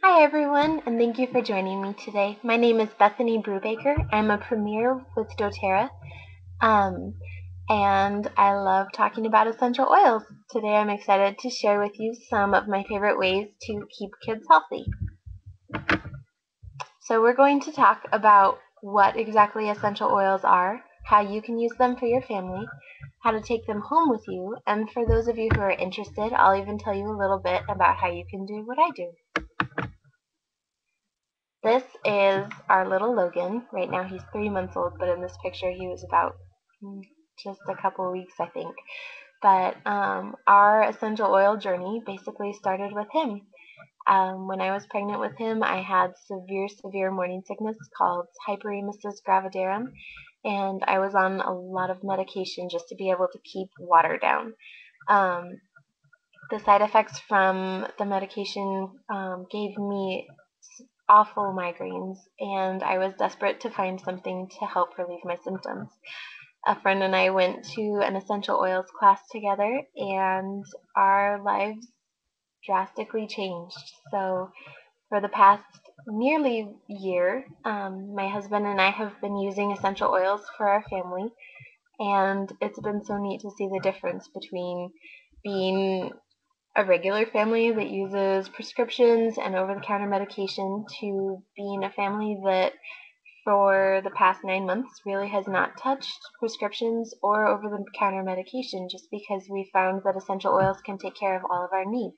Hi everyone, and thank you for joining me today. My name is Bethany Brubaker. I'm a premier with doTERRA, and I love talking about essential oils. Today I'm excited to share with you some of my favorite ways to keep kids healthy. So we're going to talk about what exactly essential oils are, how you can use them for your family, how to take them home with you, and for those of you who are interested, I'll even tell you a little bit about how you can do what I do. This is our little Logan. Right now he's 3 months old, but in this picture he was about just a couple weeks, I think. But our essential oil journey basically started with him. When I was pregnant with him, I had severe morning sickness called hyperemesis gravidarum, and I was on a lot of medication just to be able to keep water down. The side effects from the medication gave me awful migraines, and I was desperate to find something to help relieve my symptoms. A friend and I went to an essential oils class together, and our lives drastically changed. So for the past nearly year, my husband and I have been using essential oils for our family, and it's been so neat to see the difference between being a regular family that uses prescriptions and over-the-counter medication to being a family that for the past 9 months really has not touched prescriptions or over-the-counter medication, just because we found that essential oils can take care of all of our needs.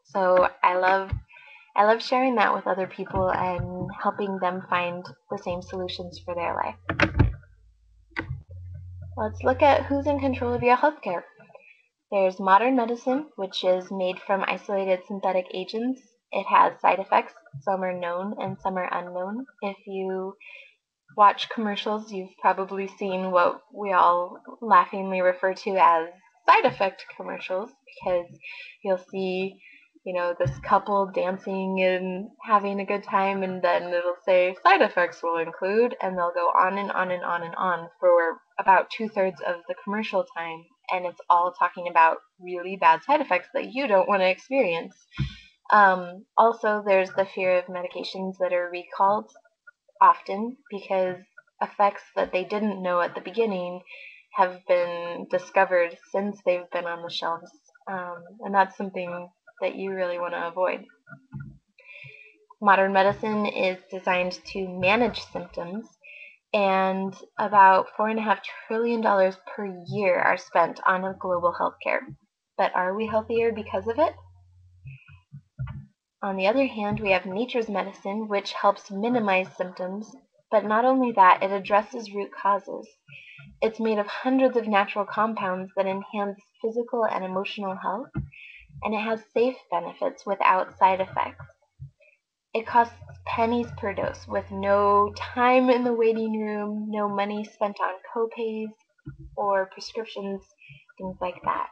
So I love sharing that with other people and helping them find the same solutions for their life. Let's look at who's in control of your healthcare. There's modern medicine, which is made from isolated synthetic agents. It has side effects. Some are known and some are unknown. If you watch commercials, you've probably seen what we all laughingly refer to as side effect commercials, because you'll see, this couple dancing and having a good time, and then it'll say side effects will include, and they'll go on and on and on and on for about 2/3 of the commercial time, and it's all talking about really bad side effects that you don't want to experience. Also, there's the fear of medications that are recalled often because effects that they didn't know at the beginning have been discovered since they've been on the shelves, and that's something that you really want to avoid. Modern medicine is designed to manage symptoms, and about $4.5 trillion per year are spent on global healthcare. But are we healthier because of it? On the other hand, we have nature's medicine, which helps minimize symptoms, but not only that, it addresses root causes. It's made of hundreds of natural compounds that enhance physical and emotional health, and it has safe benefits without side effects. It costs pennies per dose with no time in the waiting room, no money spent on copays or prescriptions, things like that.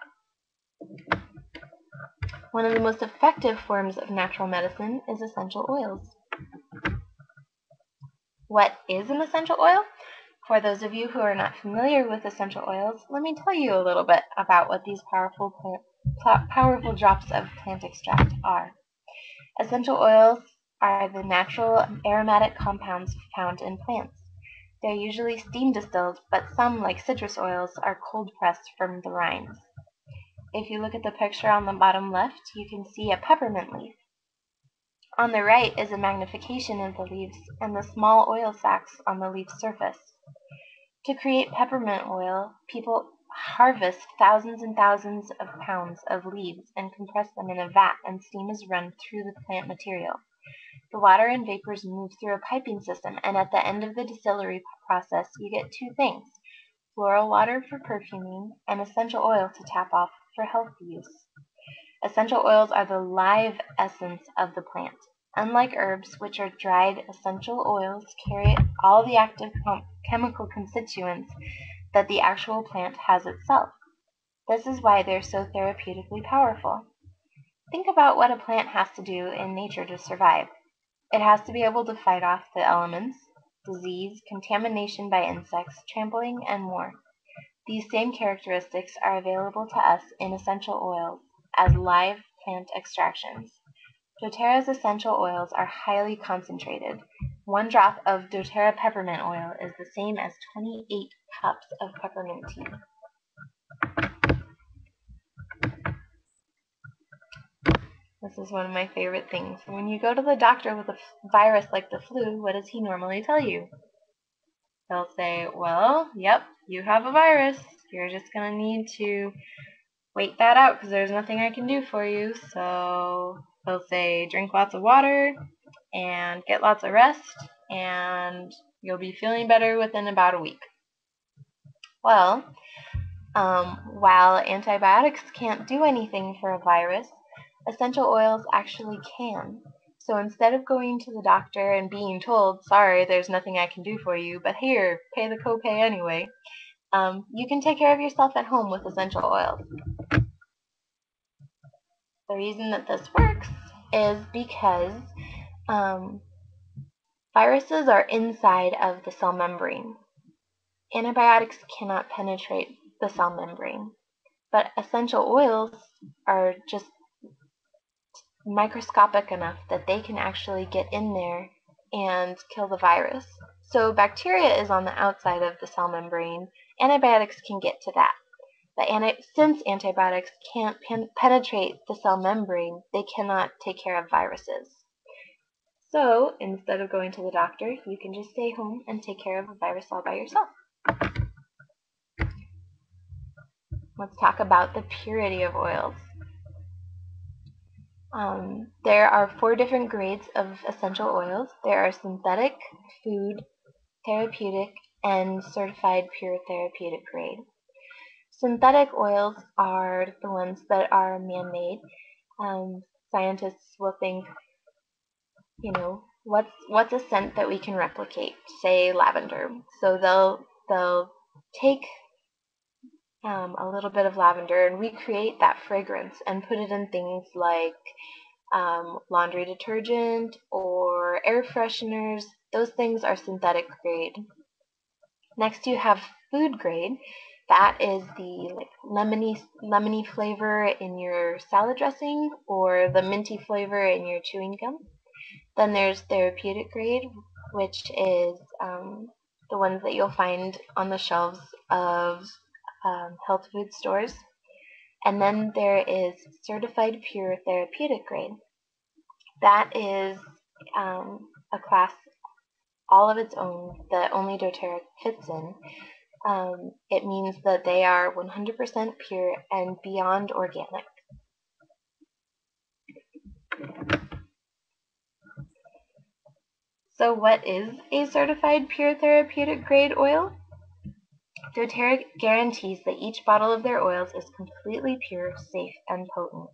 One of the most effective forms of natural medicine is essential oils. What is an essential oil? For those of you who are not familiar with essential oils, let me tell you a little bit about what these powerful drops of plant extract are. Essential oils are the natural aromatic compounds found in plants. They're usually steam distilled, but some, like citrus oils, are cold pressed from the rinds. If you look at the picture on the bottom left, you can see a peppermint leaf. On the right is a magnification of the leaves and the small oil sacs on the leaf surface. To create peppermint oil, people harvest thousands and thousands of pounds of leaves and compress them in a vat, and steam is run through the plant material. The water and vapors move through a piping system, and at the end of the distillery process, you get two things: floral water for perfuming and essential oil to tap off for health use. Essential oils are the live essence of the plant. Unlike herbs, which are dried, essential oils carry all the active chemical constituents that the actual plant has itself. This is why they're so therapeutically powerful. Think about what a plant has to do in nature to survive. It has to be able to fight off the elements, disease, contamination by insects, trampling, and more. These same characteristics are available to us in essential oils, as live plant extractions. doTERRA's essential oils are highly concentrated. 1 drop of doTERRA peppermint oil is the same as 28 cups of peppermint tea. This is one of my favorite things. When you go to the doctor with a virus like the flu, what does he normally tell you? He'll say, well, yep, you have a virus. You're just going to need to wait that out because there's nothing I can do for you. So he'll say, drink lots of water and get lots of rest, and you'll be feeling better within about a week. Well, while antibiotics can't do anything for a virus, essential oils actually can. So instead of going to the doctor and being told, sorry, there's nothing I can do for you, but here, pay the copay anyway, you can take care of yourself at home with essential oils. The reason that this works is because viruses are inside of the cell membrane. Antibiotics cannot penetrate the cell membrane, but essential oils are just microscopic enough that they can actually get in there and kill the virus. So bacteria is on the outside of the cell membrane. Antibiotics can get to that. But since antibiotics can't penetrate the cell membrane, they cannot take care of viruses. So instead of going to the doctor, you can just stay home and take care of a virus all by yourself. Let's talk about the purity of oils. There are 4 different grades of essential oils. There are synthetic, food, therapeutic, and certified pure therapeutic grade. Synthetic oils are the ones that are man-made. Scientists will think, what's a scent that we can replicate? Say lavender. So they'll take a little bit of lavender and recreate that fragrance and put it in things like laundry detergent or air fresheners. Those things are synthetic grade. Next you have food grade. That is the lemony flavor in your salad dressing or the minty flavor in your chewing gum. Then there's therapeutic grade, which is the ones that you'll find on the shelves of health food stores. And then there is certified pure therapeutic grade. That is a class all of its own that only doTERRA fits in. It means that they are 100% pure and beyond organic. So what is a certified pure therapeutic grade oil? doTERRA guarantees that each bottle of their oils is completely pure, safe, and potent.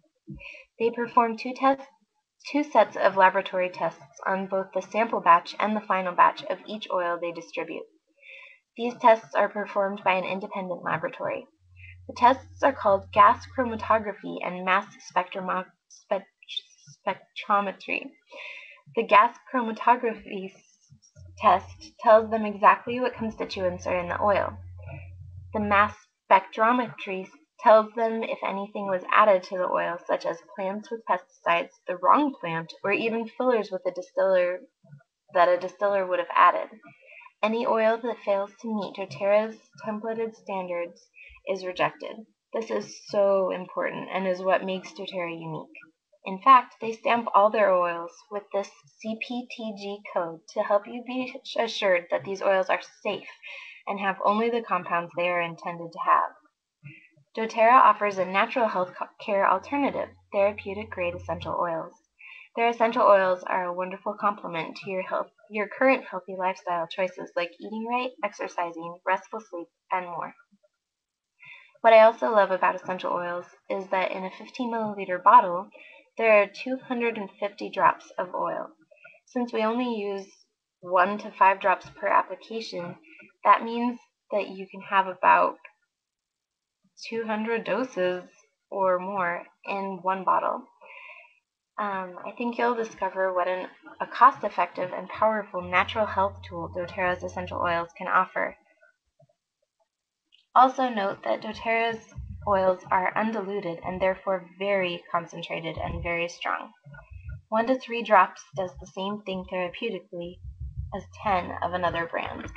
They perform 2 sets of laboratory tests on both the sample batch and the final batch of each oil they distribute. These tests are performed by an independent laboratory. The tests are called gas chromatography and mass spectrometry. The gas chromatography test tells them exactly what constituents are in the oil. The mass spectrometry tells them if anything was added to the oil, such as plants with pesticides, the wrong plant, or even fillers with a distiller would have added. Any oil that fails to meet doTERRA's templated standards is rejected. This is so important and is what makes doTERRA unique. In fact, they stamp all their oils with this CPTG code to help you be assured that these oils are safe and have only the compounds they are intended to have. doTERRA offers a natural health care alternative, therapeutic grade essential oils. Their essential oils are a wonderful complement to your current healthy lifestyle choices like eating right, exercising, restful sleep, and more. What I also love about essential oils is that in a 15 milliliter bottle, there are 250 drops of oil. Since we only use 1 to 5 drops per application, that means that you can have about 200 doses or more in one bottle. I think you'll discover what a cost-effective and powerful natural health tool doTERRA's essential oils can offer. Also note that doTERRA's oils are undiluted and therefore very concentrated and very strong. 1 to 3 drops does the same thing therapeutically as 10 of another brand.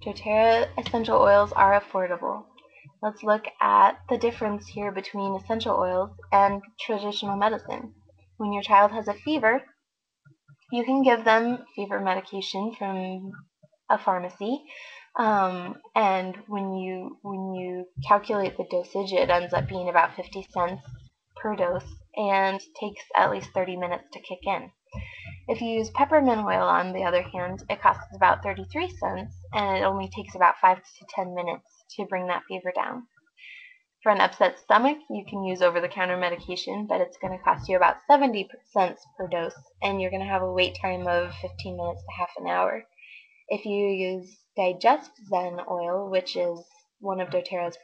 doTERRA essential oils are affordable. Let's look at the difference here between essential oils and traditional medicine. When your child has a fever, you can give them fever medication from a pharmacy, and when you calculate the dosage, it ends up being about 50 cents per dose and takes at least 30 minutes to kick in. If you use peppermint oil, on the other hand, it costs about 33 cents and it only takes about 5 to 10 minutes to bring that fever down. For an upset stomach, you can use over-the-counter medication, but it's going to cost you about 70 cents per dose, and you're going to have a wait time of 15 minutes to half an hour. If you use Digest Zen oil, which is one of doTERRA's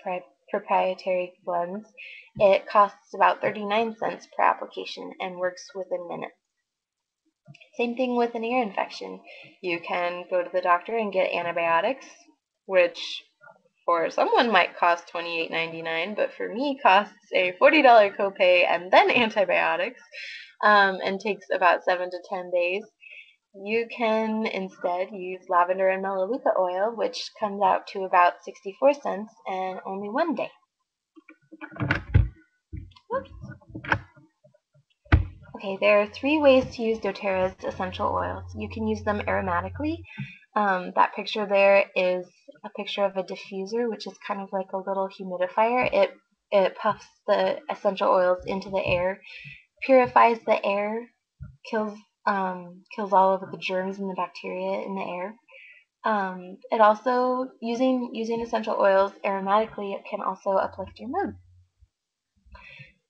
proprietary blends, it costs about 39 cents per application and works within minutes. Same thing with an ear infection. You can go to the doctor and get antibiotics, which for someone might cost $28.99, but for me costs a $40 copay and then antibiotics, and takes about 7 to 10 days. You can instead use lavender and melaleuca oil, which comes out to about 64 cents and only 1 day. Whoops. Okay, there are 3 ways to use doTERRA's essential oils. You can use them aromatically. That picture there is a picture of a diffuser, which is kind of like a little humidifier. It puffs the essential oils into the air, purifies the air, kills all of the germs and the bacteria in the air. It also, using essential oils aromatically, it can also uplift your mood.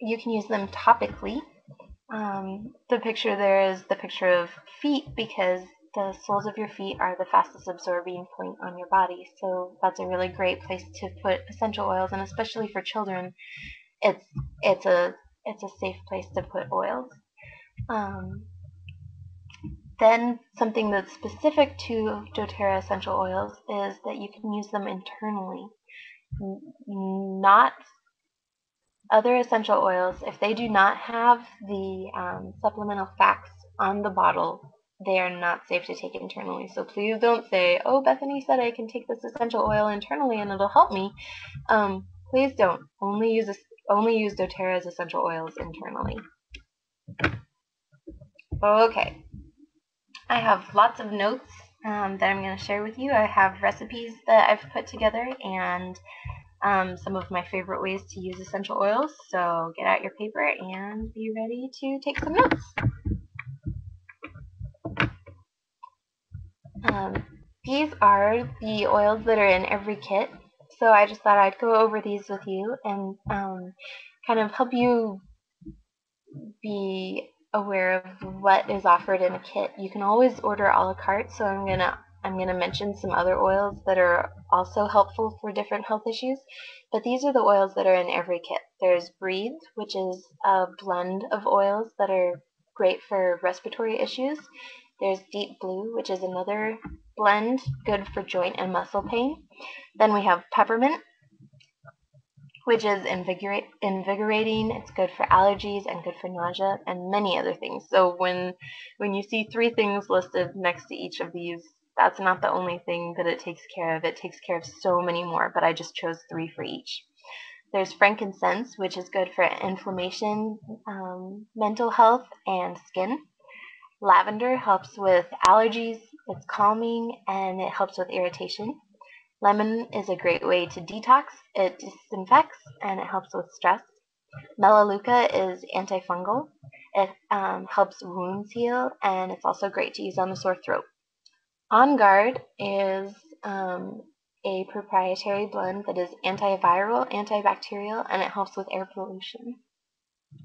You can use them topically. The picture there is the picture of feet, because the soles of your feet are the fastest absorbing point on your body, so that's a really great place to put essential oils, and especially for children, it's a safe place to put oils. Then something that's specific to doTERRA essential oils is that you can use them internally. Not other essential oils, if they do not have the supplemental facts on the bottle, they are not safe to take internally. So please don't say, oh, Bethany said I can take this essential oil internally and it'll help me. Please don't. Only use doTERRA's essential oils internally. Okay. I have lots of notes that I'm going to share with you. I have recipes that I've put together and some of my favorite ways to use essential oils. So get out your paper and be ready to take some notes. These are the oils that are in every kit. So I just thought I'd go over these with you and kind of help you be aware of what is offered in a kit. You can always order a la carte, so I'm gonna mention some other oils that are also helpful for different health issues, but these are the oils that are in every kit. There's Breathe, which is a blend of oils that are great for respiratory issues. There's Deep Blue, which is another blend, good for joint and muscle pain. Then we have Peppermint, which is invigorating. It's good for allergies and good for nausea and many other things. So when you see 3 things listed next to each of these, that's not the only thing that it takes care of. It takes care of so many more, but I just chose 3 for each. There's frankincense, which is good for inflammation, mental health, and skin. Lavender helps with allergies, it's calming, and it helps with irritation. Lemon is a great way to detox. It disinfects and it helps with stress. Melaleuca is antifungal. It helps wounds heal, and it's also great to use on the sore throat. On Guard is a proprietary blend that is antiviral, antibacterial, and it helps with air pollution.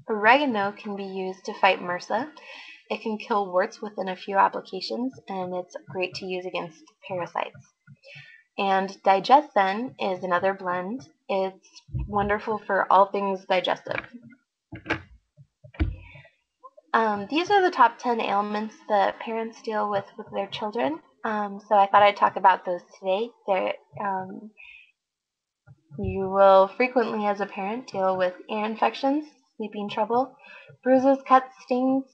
Oregano can be used to fight MRSA. It can kill warts within a few applications, and it's great to use against parasites. And Digest Zen is another blend. It's wonderful for all things digestive. These are the top 10 ailments that parents deal with their children. So I thought I'd talk about those today. You will frequently, as a parent, deal with ear infections, sleeping trouble, bruises, cuts, stings,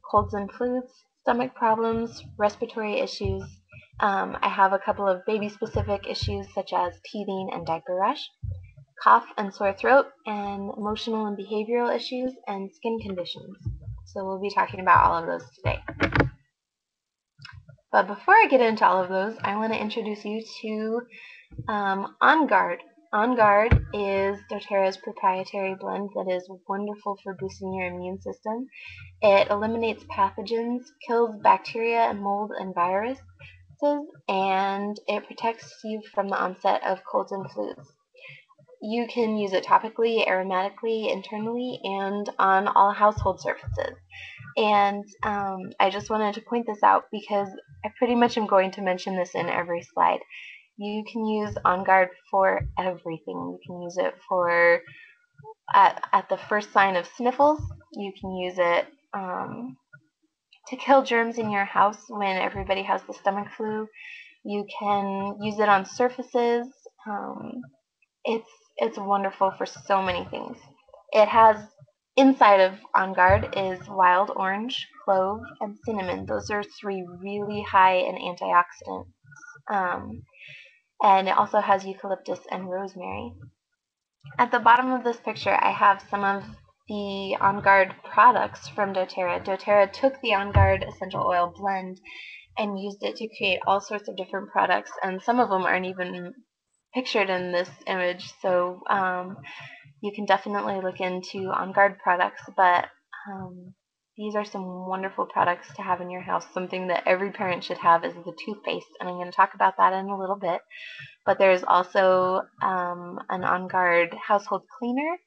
colds and flus, stomach problems, respiratory issues. I have a couple of baby-specific issues such as teething and diaper rash, cough and sore throat, and emotional and behavioral issues, and skin conditions. So we'll be talking about all of those today. But before I get into all of those, I want to introduce you to On Guard. On Guard is doTERRA's proprietary blend that is wonderful for boosting your immune system. It eliminates pathogens, kills bacteria and mold and viruses, and it protects you from the onset of colds and flus. You can use it topically, aromatically, internally, and on all household surfaces. And I just wanted to point this out because I pretty much am going to mention this in every slide. You can use On Guard for everything. You can use it for at the first sign of sniffles. You can use it to kill germs in your house when everybody has the stomach flu. You can use it on surfaces. It's wonderful for so many things. It has inside of On Guard is wild orange, clove, and cinnamon. Those are 3 really high in antioxidants. And it also has eucalyptus and rosemary. At the bottom of this picture, I have some of the On Guard products from doTERRA. doTERRA took the On Guard essential oil blend and used it to create all sorts of different products, and some of them aren't even pictured in this image, so you can definitely look into On Guard products, but these are some wonderful products to have in your house. Something that every parent should have is the toothpaste, and I'm going to talk about that in a little bit. But there's also an On Guard household cleaner.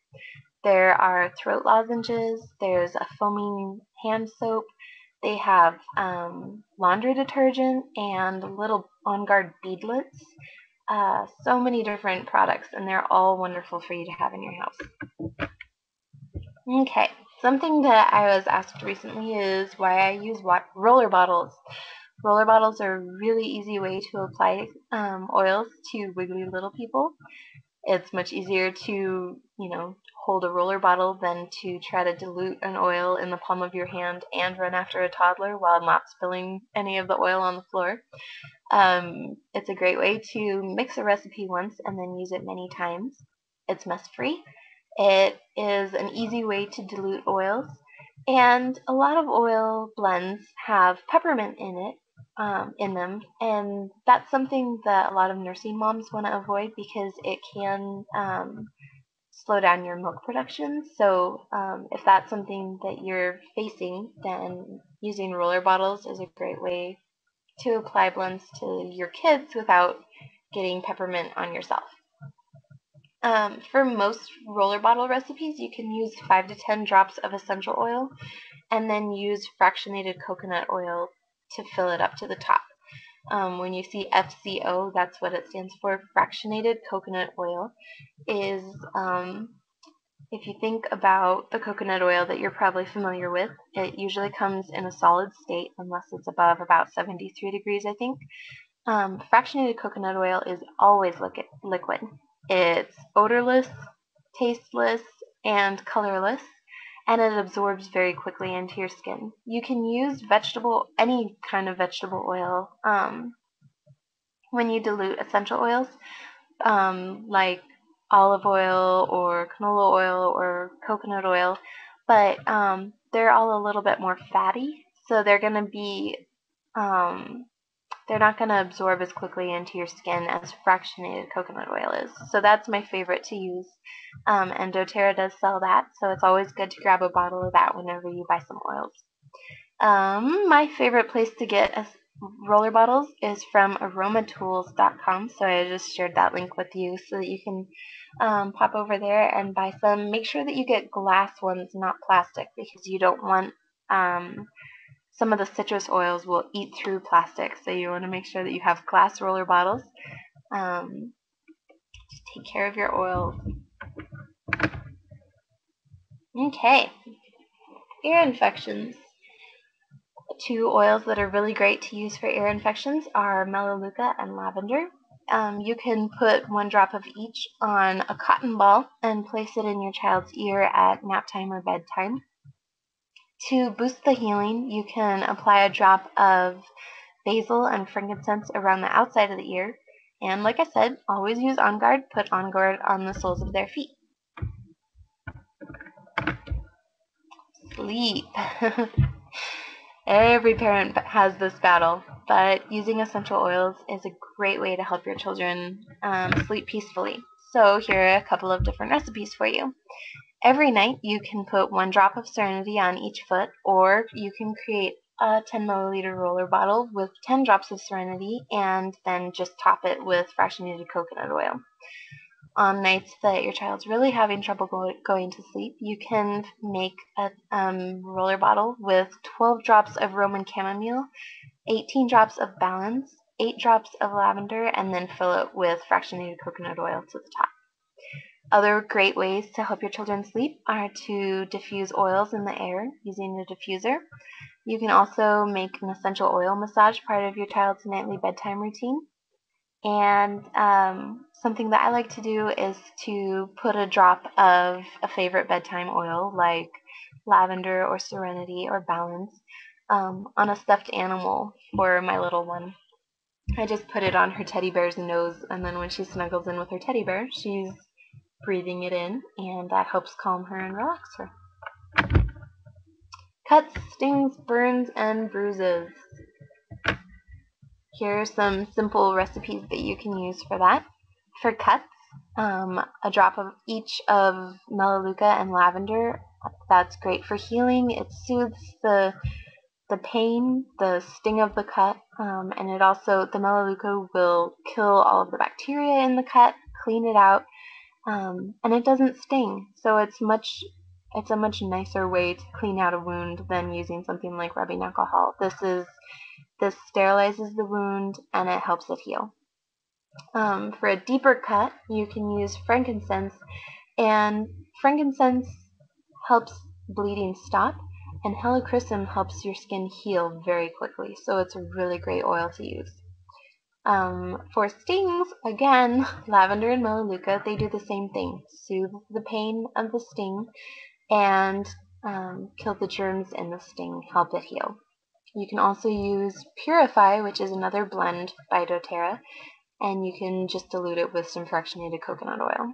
There are throat lozenges. There's a foaming hand soap. They have laundry detergent and little On Guard beadlets. So many different products, and they're all wonderful for you to have in your house. Okay, something that I was asked recently is why I use roller bottles. Roller bottles are a really easy way to apply oils to wiggly little people. It's much easier to, hold a roller bottle than to try to dilute an oil in the palm of your hand and run after a toddler while not spilling any of the oil on the floor. It's a great way to mix a recipe once and then use it many times. It's mess-free. It is an easy way to dilute oils, and a lot of oil blends have peppermint in them, and that's something that a lot of nursing moms want to avoid because it can slow down your milk production. So if that's something that you're facing, then using roller bottles is a great way to apply blends to your kids without getting peppermint on yourself. For most roller bottle recipes, you can use 5 to 10 drops of essential oil and then use fractionated coconut oil to fill it up to the top. When you see FCO, that's what it stands for. Fractionated coconut oil is, if you think about the coconut oil that you're probably familiar with, it usually comes in a solid state unless it's above about 73 degrees, I think. Fractionated coconut oil is always liquid. It's odorless, tasteless, and colorless, and it absorbs very quickly into your skin. You can use any kind of vegetable oil when you dilute essential oils, like olive oil or canola oil or coconut oil, but they're all a little bit more fatty, so they're going to be they're not going to absorb as quickly into your skin as fractionated coconut oil is. So that's my favorite to use. And doTERRA does sell that, so it's always good to grab a bottle of that whenever you buy some oils. My favorite place to get roller bottles is from aromatools.com, so I just shared that link with you so that you can pop over there and buy some. Make sure that you get glass ones, not plastic, because you don't want some of the citrus oils will eat through plastic, so you want to make sure that you have glass roller bottles. Just take care of your oils. Okay, ear infections. Two oils that are really great to use for ear infections are melaleuca and lavender. You can put 1 drop of each on a cotton ball and place it in your child's ear at nap time or bedtime. To boost the healing, you can apply a drop of basil and frankincense around the outside of the ear. And like I said, always use On Guard. Put On Guard on the soles of their feet. Sleep. Every parent has this battle, but using essential oils is a great way to help your children sleep peacefully. So here are a couple of different recipes for you. Every night you can put 1 drop of Serenity on each foot, or you can create a 10 milliliter roller bottle with 10 drops of Serenity and then just top it with fractionated coconut oil. On nights that your child's really having trouble going to sleep, you can make a roller bottle with 12 drops of Roman chamomile, 18 drops of balance, 8 drops of lavender, and then fill it with fractionated coconut oil to the top. Other great ways to help your children sleep are to diffuse oils in the air using a diffuser. You can also make an essential oil massage part of your child's nightly bedtime routine. And something that I like to do is to put a drop of a favorite bedtime oil like lavender or Serenity or Balance on a stuffed animal for my little one. I just put it on her teddy bear's nose, and then when she snuggles in with her teddy bear, she's breathing it in, and that helps calm her and relax her. Cuts, stings, burns, and bruises. Here are some simple recipes that you can use for that. For cuts, a drop of each of melaleuca and lavender. That's great for healing. It soothes the pain, the sting of the cut, and it also, the melaleuca will kill all of the bacteria in the cut, clean it out, and it doesn't sting. So it's a much nicer way to clean out a wound than using something like rubbing alcohol. This sterilizes the wound and it helps it heal. For a deeper cut, you can use frankincense, and frankincense helps bleeding stop, and helichrysum helps your skin heal very quickly, so it's a really great oil to use. For stings, again, lavender and melaleuca, they do the same thing. Soothe the pain of the sting and kill the germs in the sting, help it heal. You can also use Purify, which is another blend by doTERRA, and you can just dilute it with some fractionated coconut oil.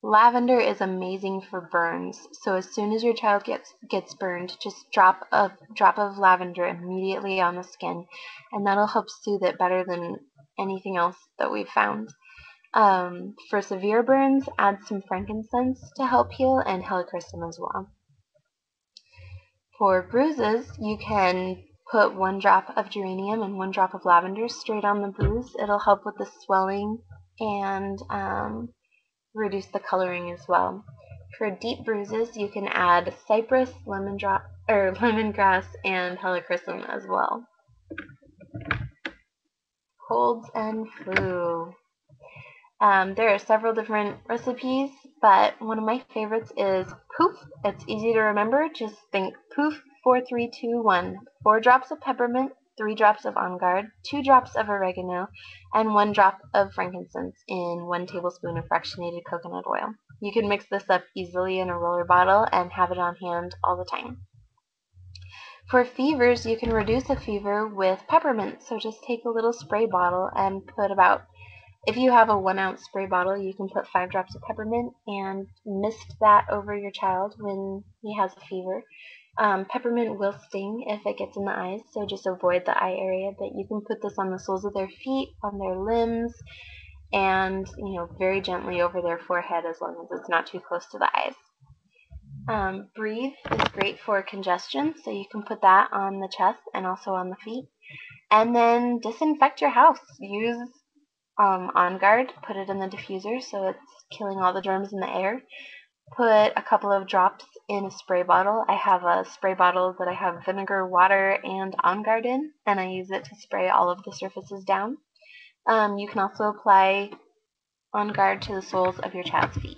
Lavender is amazing for burns, so as soon as your child gets burned, just drop a drop of lavender immediately on the skin, and that'll help soothe it better than anything else that we've found. For severe burns, add some frankincense to help heal, and helichrysum as well. For bruises, you can put 1 drop of geranium and 1 drop of lavender straight on the bruise. It'll help with the swelling and reduce the coloring as well. For deep bruises, you can add cypress, lemongrass, and helichrysum as well. Colds and flu. There are several different recipes, but one of my favorites is Poof. It's easy to remember. Just think Poof, 4, 3, 2, 1. 4 drops of peppermint, 3 drops of On Guard, 2 drops of oregano, and 1 drop of frankincense in 1 tablespoon of fractionated coconut oil. You can mix this up easily in a roller bottle and have it on hand all the time. For fevers, you can reduce a fever with peppermint. So just take a little spray bottle and put if you have a 1 ounce spray bottle, you can put 5 drops of peppermint and mist that over your child when he has a fever. Peppermint will sting if it gets in the eyes, so just avoid the eye area, but you can put this on the soles of their feet, on their limbs, and very gently over their forehead as long as it's not too close to the eyes. Breathe is great for congestion, so you can put that on the chest and also on the feet. And then disinfect your house. Use On Guard, put it in the diffuser so it's killing all the germs in the air. Put a couple of drops in a spray bottle. I have a spray bottle that I have vinegar, water, and On Guard in, and I use it to spray all of the surfaces down. You can also apply On Guard to the soles of your child's feet.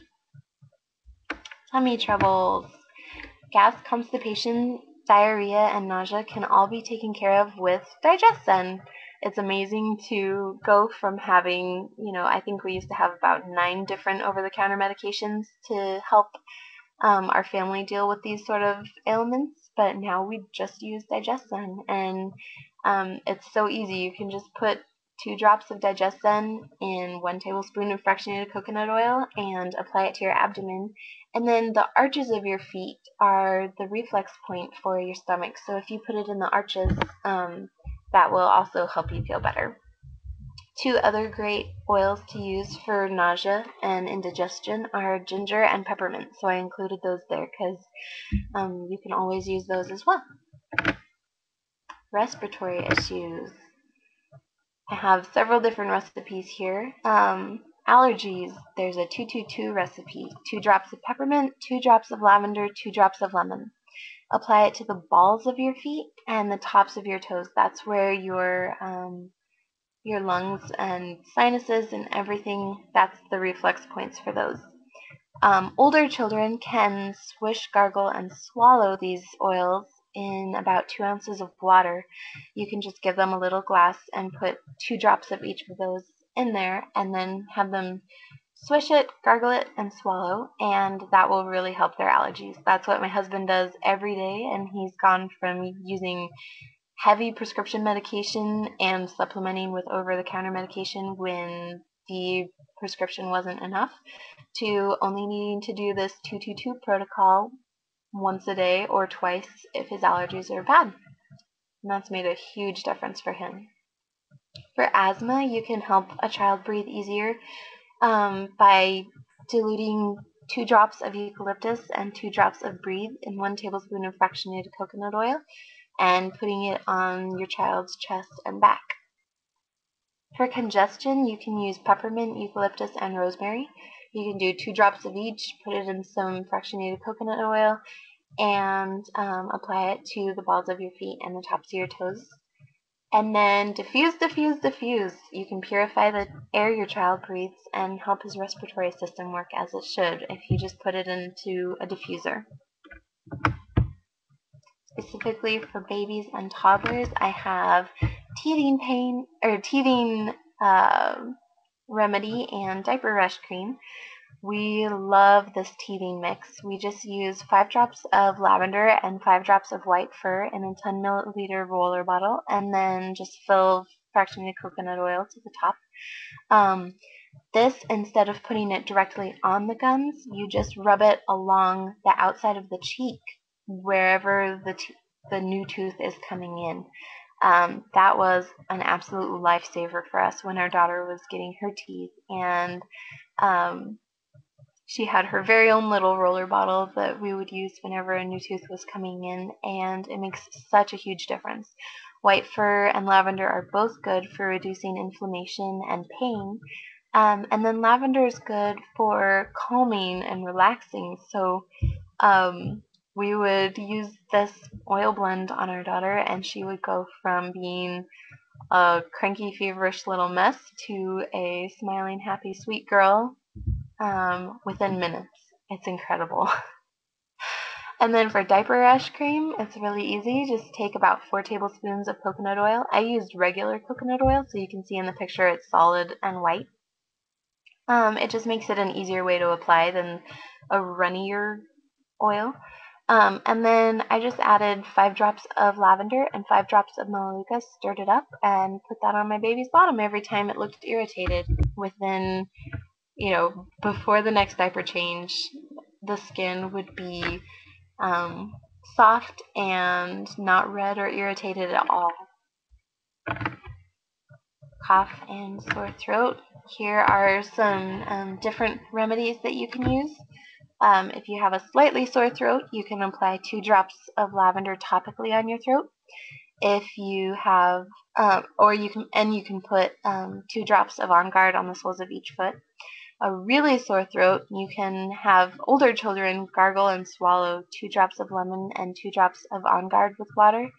Tummy troubles. Gas, constipation diarrhea, and nausea can all be taken care of with Digestin. It's amazing to go from having, I think we used to have about 9 different over-the-counter medications to help our family deal with these sort of ailments, but now we just use Digestin, and it's so easy. You can just put 2 drops of Digestin in 1 tablespoon of fractionated coconut oil and apply it to your abdomen. And then the arches of your feet are the reflex point for your stomach. So if you put it in the arches, that will also help you feel better. 2 other great oils to use for nausea and indigestion are ginger and peppermint. So I included those there because you can always use those as well. Respiratory issues. I have several different recipes here. Allergies, there's a 222 recipe. 2 drops of peppermint, 2 drops of lavender, 2 drops of lemon. Apply it to the balls of your feet and the tops of your toes. That's where your lungs and sinuses and everything, that's the reflex points for those. Older children can swish, gargle, and swallow these oils in about 2 ounces of water. You can just give them a little glass and put 2 drops of each of those in there and then have them swish it, gargle it, and swallow, and that will really help their allergies. That's what my husband does every day, and he's gone from using heavy prescription medication and supplementing with over-the-counter medication when the prescription wasn't enough to only needing to do this 222 protocol once a day or twice if his allergies are bad. And that's made a huge difference for him. For asthma, you can help a child breathe easier by diluting 2 drops of eucalyptus and 2 drops of Breathe in 1 tablespoon of fractionated coconut oil and putting it on your child's chest and back. For congestion, you can use peppermint, eucalyptus, and rosemary. You can do 2 drops of each, put it in some fractionated coconut oil, and apply it to the balls of your feet and the tops of your toes. And then diffuse, diffuse, diffuse. You can purify the air your child breathes and help his respiratory system work as it should if you just put it into a diffuser. Specifically for babies and toddlers, I have teething remedy and diaper rash cream. We love this teething mix. We just use 5 drops of lavender and 5 drops of white fir in a 10 milliliter roller bottle, and then just fill fractionated coconut oil to the top. This, instead of putting it directly on the gums, you just rub it along the outside of the cheek, wherever the new tooth is coming in. That was an absolute lifesaver for us when our daughter was getting her teeth, and she had her very own little roller bottle that we would use whenever a new tooth was coming in, and it makes such a huge difference. White fir and lavender are both good for reducing inflammation and pain, and then lavender is good for calming and relaxing. So we would use this oil blend on our daughter, and she would go from being a cranky, feverish little mess to a smiling, happy, sweet girl within minutes. It's incredible. And then for diaper rash cream, it's really easy. Just take about 4 tablespoons of coconut oil. I used regular coconut oil, so you can see in the picture it's solid and white. It just makes it an easier way to apply than a runnier oil. And then I just added 5 drops of lavender and 5 drops of melaleuca, stirred it up, and put that on my baby's bottom every time it looked irritated. Within, before the next diaper change, the skin would be soft and not red or irritated at all. Cough and sore throat. Here are some different remedies that you can use. If you have a slightly sore throat, you can apply 2 drops of lavender topically on your throat. If you have, you can put 2 drops of On Guard on the soles of each foot. A really sore throat, you can have older children gargle and swallow 2 drops of lemon and 2 drops of On Guard with water.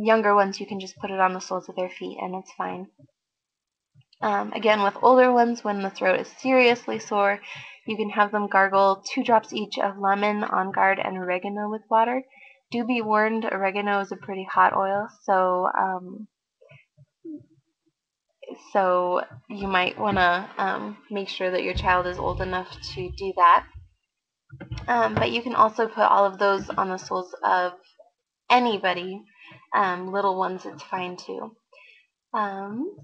Younger ones, you can just put it on the soles of their feet and it's fine. Again, with older ones, when the throat is seriously sore, you can have them gargle 2 drops each of lemon, On Guard, and oregano with water. Do be warned, oregano is a pretty hot oil, so you might want to make sure that your child is old enough to do that. But you can also put all of those on the soles of anybody. Little ones, it's fine too.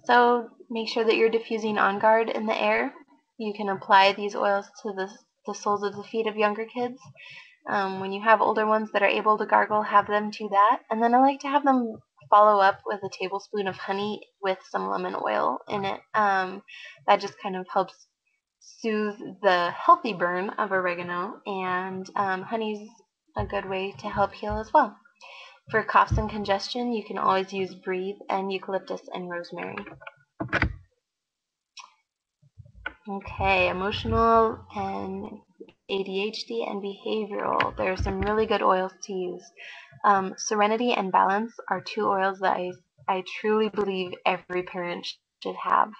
So make sure that you're diffusing on guard in the air. You can apply these oils to the soles of the feet of younger kids. When you have older ones that are able to gargle, have them do that. And then I like to have them follow up with a tablespoon of honey with some lemon oil in it. That just kind of helps soothe the healthy burn of oregano, and honey's a good way to help heal as well. For coughs and congestion, you can always use Breathe and eucalyptus and rosemary. Okay, emotional and ADHD and behavioral. There are some really good oils to use. Serenity and Balance are two oils that I truly believe every parent should have.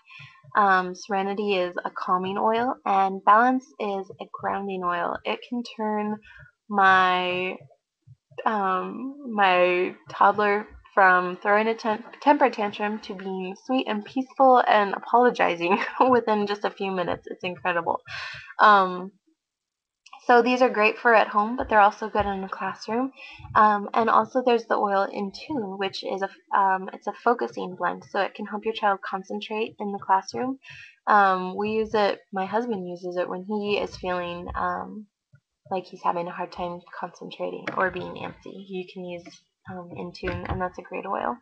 Serenity is a calming oil, and Balance is a grounding oil. It can turn my my toddler from throwing a temper tantrum to being sweet and peaceful and apologizing within just a few minutes. It's incredible. So these are great for at home, but they're also good in the classroom. And also there's the oil in Tune, which is it's a focusing blend, so it can help your child concentrate in the classroom. We use it. My husband uses it when he is feeling like he's having a hard time concentrating or being antsy. You can use in Tune, and that's a great oil.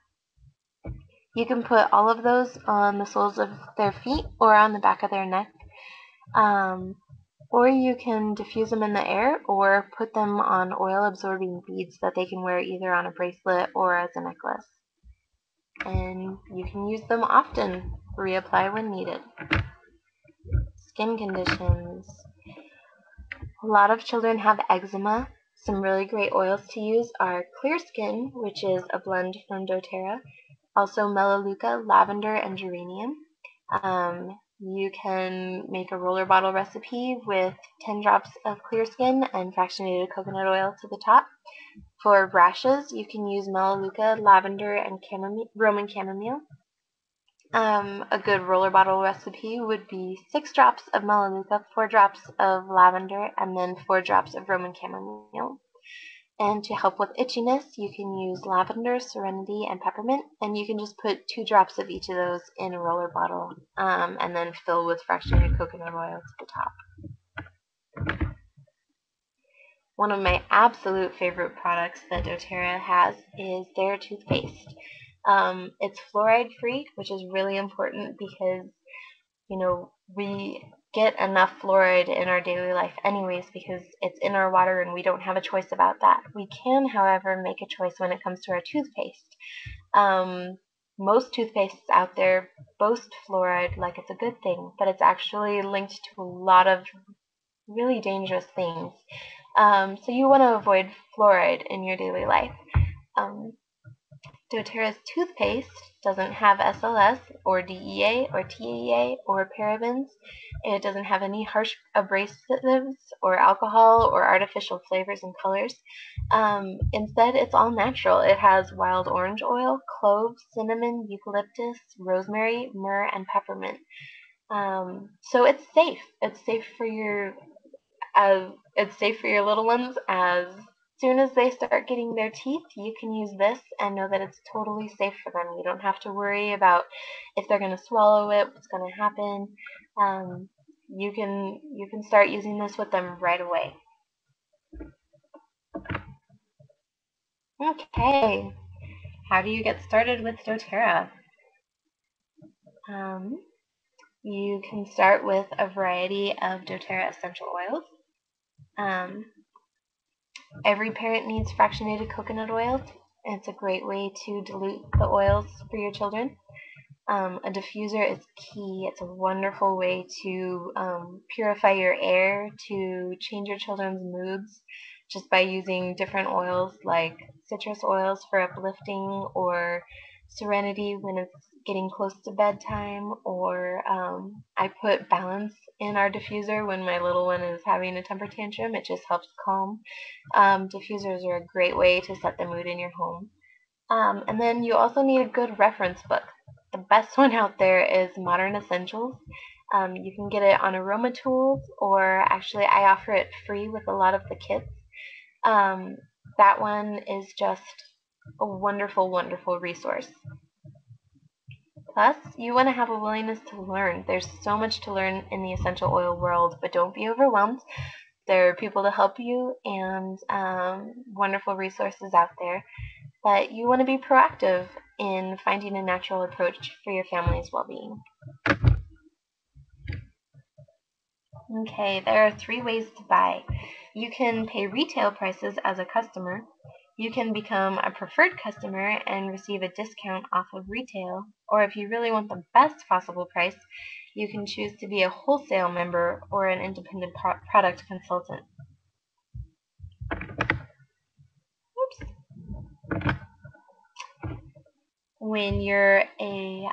You can put all of those on the soles of their feet or on the back of their neck. Or you can diffuse them in the air or put them on oil-absorbing beads that they can wear either on a bracelet or as a necklace. And you can use them often. Reapply when needed. Skin conditions. A lot of children have eczema. Some really great oils to use are Clear Skin, which is a blend from doTERRA, also Melaleuca, lavender, and geranium. You can make a roller bottle recipe with 10 drops of Clear Skin and fractionated coconut oil to the top. For rashes, you can use Melaleuca, lavender, and Roman chamomile. A good roller bottle recipe would be 6 drops of Melaleuca, 4 drops of lavender, and then 4 drops of Roman chamomile. And to help with itchiness, you can use lavender, serenity, and peppermint, and you can just put 2 drops of each of those in a roller bottle, and then fill with fractionated coconut oil to the top. One of my absolute favorite products that doTERRA has is their toothpaste. It's fluoride free, which is really important because we get enough fluoride in our daily life anyways because it's in our water and we don't have a choice about that. We can, however, make a choice when it comes to our toothpaste. Most toothpastes out there boast fluoride like it's a good thing, but it's actually linked to a lot of really dangerous things. So you want to avoid fluoride in your daily life. doTERRA's toothpaste doesn't have SLS or DEA or TEA or parabens. It doesn't have any harsh abrasives or alcohol or artificial flavors and colors. Instead, it's all natural. It has wild orange oil, cloves, cinnamon, eucalyptus, rosemary, myrrh, and peppermint. So it's safe. It's safe for your little ones. As soon as they start getting their teeth, you can use this and know that it's totally safe for them. You don't have to worry about if they're going to swallow it, what's going to happen. You can start using this with them right away. Okay, how do you get started with doTERRA? You can start with a variety of doTERRA essential oils. Every parent needs fractionated coconut oil. It's a great way to dilute the oils for your children. A diffuser is key. It's a wonderful way to purify your air, to change your children's moods just by using different oils like citrus oils for uplifting or serenity when it's getting close to bedtime, or I put balance in our diffuser when my little one is having a temper tantrum. It just helps calm. Diffusers are a great way to set the mood in your home. And then you also need a good reference book. The best one out there is Modern Essentials. You can get it on Aroma Tools, or actually I offer it free with a lot of the kits. Um, that one is just a wonderful, wonderful resource. Plus, you want to have a willingness to learn. There's so much to learn in the essential oil world, but don't be overwhelmed. There are people to help you, and wonderful resources out there. But you want to be proactive in finding a natural approach for your family's well-being. Okay, there are 3 ways to buy. You can pay retail prices as a customer. You can become a preferred customer and receive a discount off of retail. Or if you really want the best possible price, you can choose to be a wholesale member or an independent product consultant. Oops. When you're a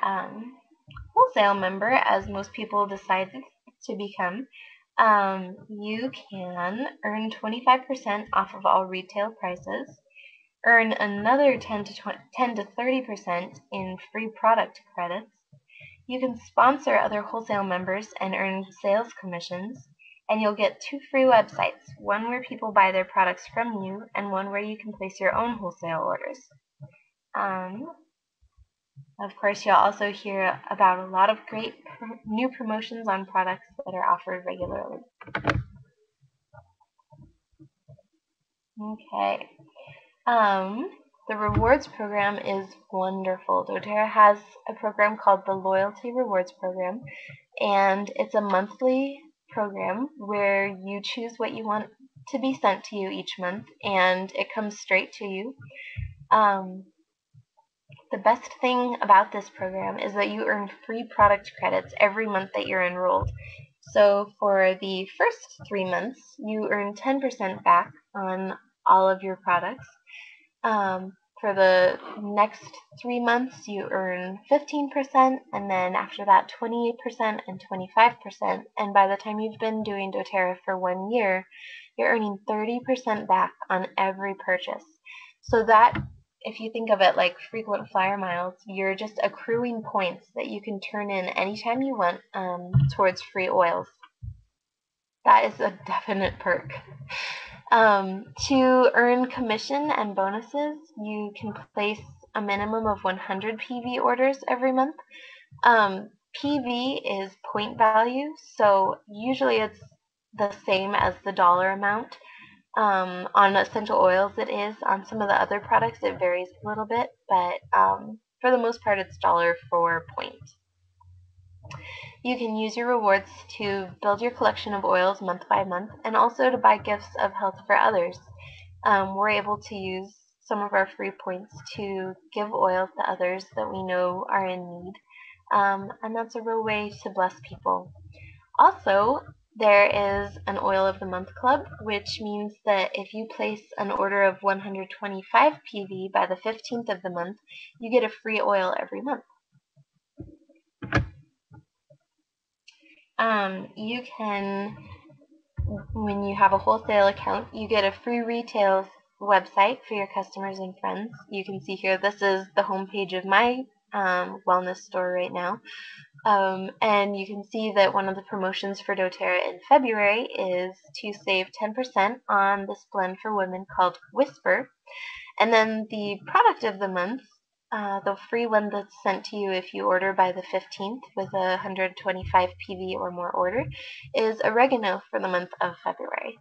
wholesale member, as most people decide to become, you can earn 25% off of all retail prices, earn another 10 to 30% in free product credits. You can sponsor other wholesale members and earn sales commissions, and you'll get 2 free websites, one where people buy their products from you and one where you can place your own wholesale orders. Of course, you'll also hear about a lot of great new promotions on products that are offered regularly. Okay. The rewards program is wonderful. doTERRA has a program called the Loyalty Rewards Program, and it's a monthly program where you choose what you want to be sent to you each month, and it comes straight to you. The best thing about this program is that you earn free product credits every month that you're enrolled. So for the first 3 months, you earn 10% back on all of your products. For the next 3 months, you earn 15%, and then after that, 28% and 25%. And by the time you've been doing doTERRA for 1 year, you're earning 30% back on every purchase. So that, if you think of it like frequent flyer miles, you're just accruing points that you can turn in anytime you want towards free oils. That is a definite perk. To earn commission and bonuses, you can place a minimum of 100 PV orders every month. PV is point value, so usually it's the same as the dollar amount. On essential oils it is. On some of the other products it varies a little bit, but for the most part it's dollar for point. You can use your rewards to build your collection of oils month by month, and also to buy gifts of health for others. We're able to use some of our free points to give oils to others that we know are in need, and that's a real way to bless people. Also, there is an Oil of the Month Club, which means that if you place an order of 125 PV by the 15th of the month, you get a free oil every month. You can, when you have a wholesale account, you get a free retail website for your customers and friends. You can see here, this is the homepage of my wellness store right now. And you can see that one of the promotions for doTERRA in February is to save 10% on this blend for women called Whisper. And then the product of the month, the free one that's sent to you if you order by the 15th with a 125 PV or more order, is oregano for the month of February.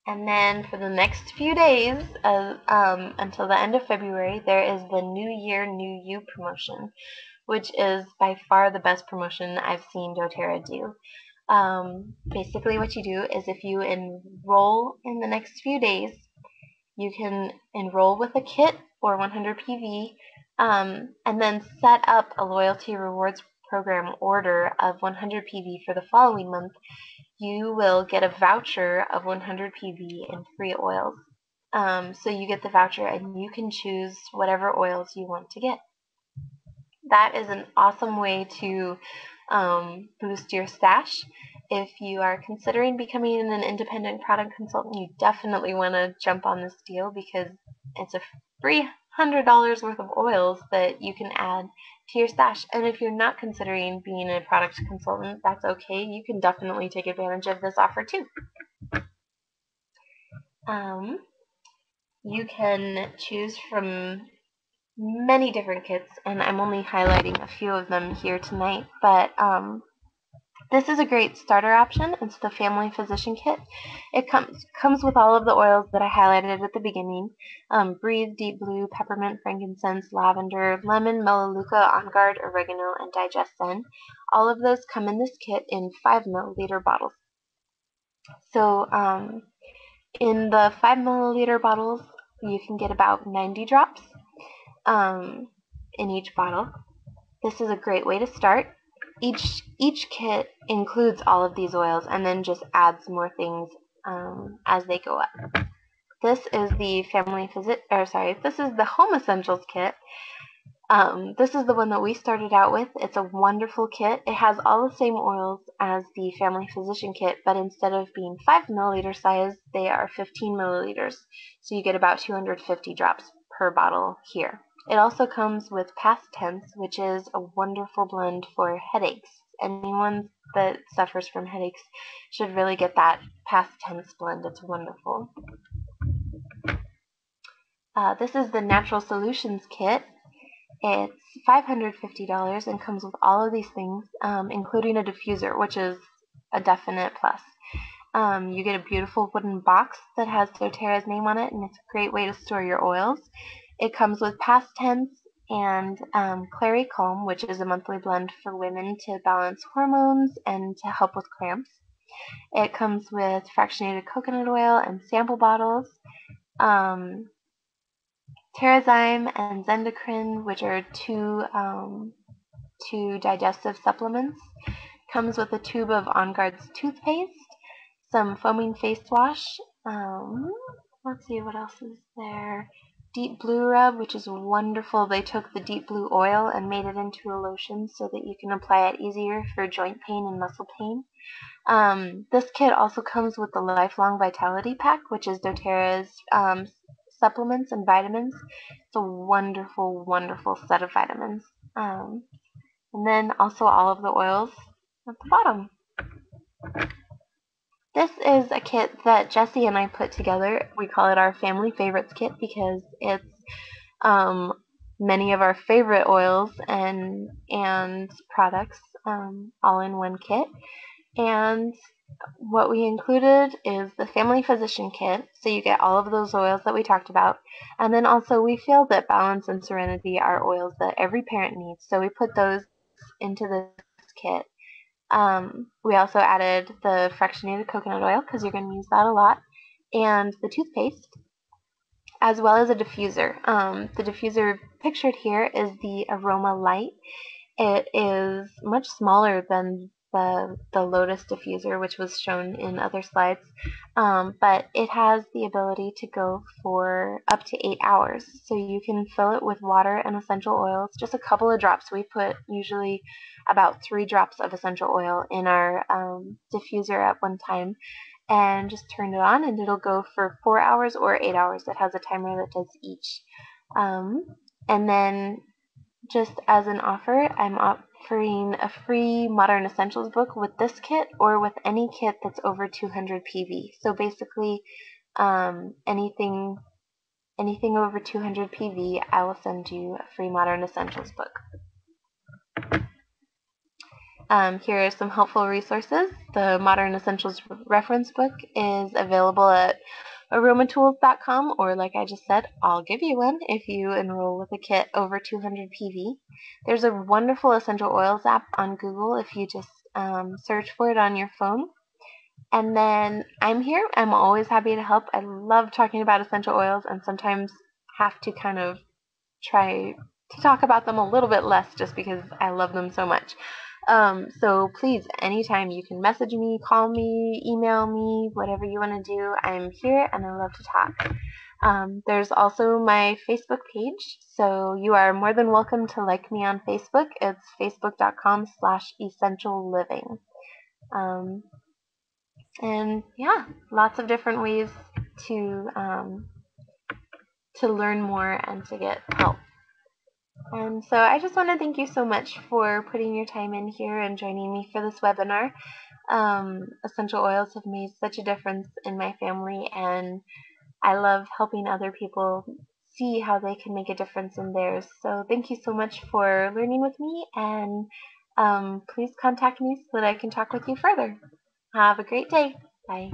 And then for the next few days, until the end of February, there is the New Year, New You promotion, which is by far the best promotion I've seen doTERRA do. Basically what you do is if you enroll in the next few days, you can enroll with a kit or 100 PV, and then set up a loyalty rewards program order of 100 PV for the following month. You will get a voucher of 100 PV in free oils. So you get the voucher and you can choose whatever oils you want to get. That is an awesome way to boost your stash. If you are considering becoming an independent product consultant, you definitely want to jump on this deal because it's a free $100 worth of oils that you can add to your stash. And if you're not considering being a product consultant, that's okay. You can definitely take advantage of this offer too. You can choose from many different kits, and I'm only highlighting a few of them here tonight, but this is a great starter option. It's the Family Physician Kit. It comes with all of the oils that I highlighted at the beginning. Breathe, Deep Blue, Peppermint, Frankincense, Lavender, Lemon, Melaleuca, On Guard, Oregano, and Digest Zen. All of those come in this kit in 5 milliliter bottles. So in the 5 milliliter bottles, you can get about 90 drops in each bottle. This is a great way to start. Each kit includes all of these oils and then just adds more things as they go up. This is the this is the Home Essentials kit. This is the one that we started out with. It's a wonderful kit. It has all the same oils as the Family Physician kit, but instead of being 5 milliliter size, they are 15 milliliters. So you get about 250 drops per bottle here. It also comes with Past Tense, which is a wonderful blend for headaches. Anyone that suffers from headaches should really get that Past Tense blend. It's wonderful. This is the Natural Solutions kit. It's $550 and comes with all of these things, including a diffuser, which is a definite plus. You get a beautiful wooden box that has doTERRA's name on it, and it's a great way to store your oils. It comes with Past Tense and Clary Calm, which is a monthly blend for women to balance hormones and to help with cramps. It comes with fractionated coconut oil and sample bottles. Terrazyme and Zendocrine, which are two digestive supplements. Comes with a tube of On Guard's toothpaste, some foaming face wash. Let's see what else is there. Deep Blue Rub, which is wonderful. They took the Deep Blue oil and made it into a lotion so that you can apply it easier for joint pain and muscle pain. This kit also comes with the Lifelong Vitality Pack, which is doTERRA's supplements and vitamins. It's a wonderful, wonderful set of vitamins. And then also all of the oils at the bottom. This is a kit that Jessie and I put together. We call it our Family Favorites Kit because it's many of our favorite oils and products all in one kit. And what we included is the Family Physician Kit, so you get all of those oils that we talked about. And then also we feel that Balance and Serenity are oils that every parent needs, so we put those into this kit. We also added the fractionated coconut oil because you're going to use that a lot, and the toothpaste, as well as a diffuser. The diffuser pictured here is the Aroma Light. It is much smaller than the Lotus diffuser, which was shown in other slides, but it has the ability to go for up to 8 hours. So you can fill it with water and essential oils, just a couple of drops. We put usually about 3 drops of essential oil in our diffuser at one time, and just turn it on, and it'll go for 4 hours or 8 hours. It has a timer that does each. And then just as an offer, I'm offering a free Modern Essentials book with this kit or with any kit that's over 200 PV. So basically, anything over 200 PV, I will send you a free Modern Essentials book. Here are some helpful resources. The Modern Essentials reference book is available at aromatools.com, or like I just said, I'll give you one if you enroll with a kit over 200 PV. There's a wonderful essential oils app on Google if you just search for it on your phone. And then I'm here. I'm always happy to help. I love talking about essential oils and sometimes have to kind of try to talk about them a little bit less just because I love them so much. So please, anytime you can message me, call me, email me, whatever you want to do, I'm here and I love to talk. There's also my Facebook page, so you are more than welcome to like me on Facebook. It's facebook.com/essential living. And yeah, lots of different ways to learn more and to get help. And so I just want to thank you so much for putting your time in here and joining me for this webinar. Essential oils have made such a difference in my family, and I love helping other people see how they can make a difference in theirs. So thank you so much for learning with me, and please contact me so that I can talk with you further. Have a great day. Bye.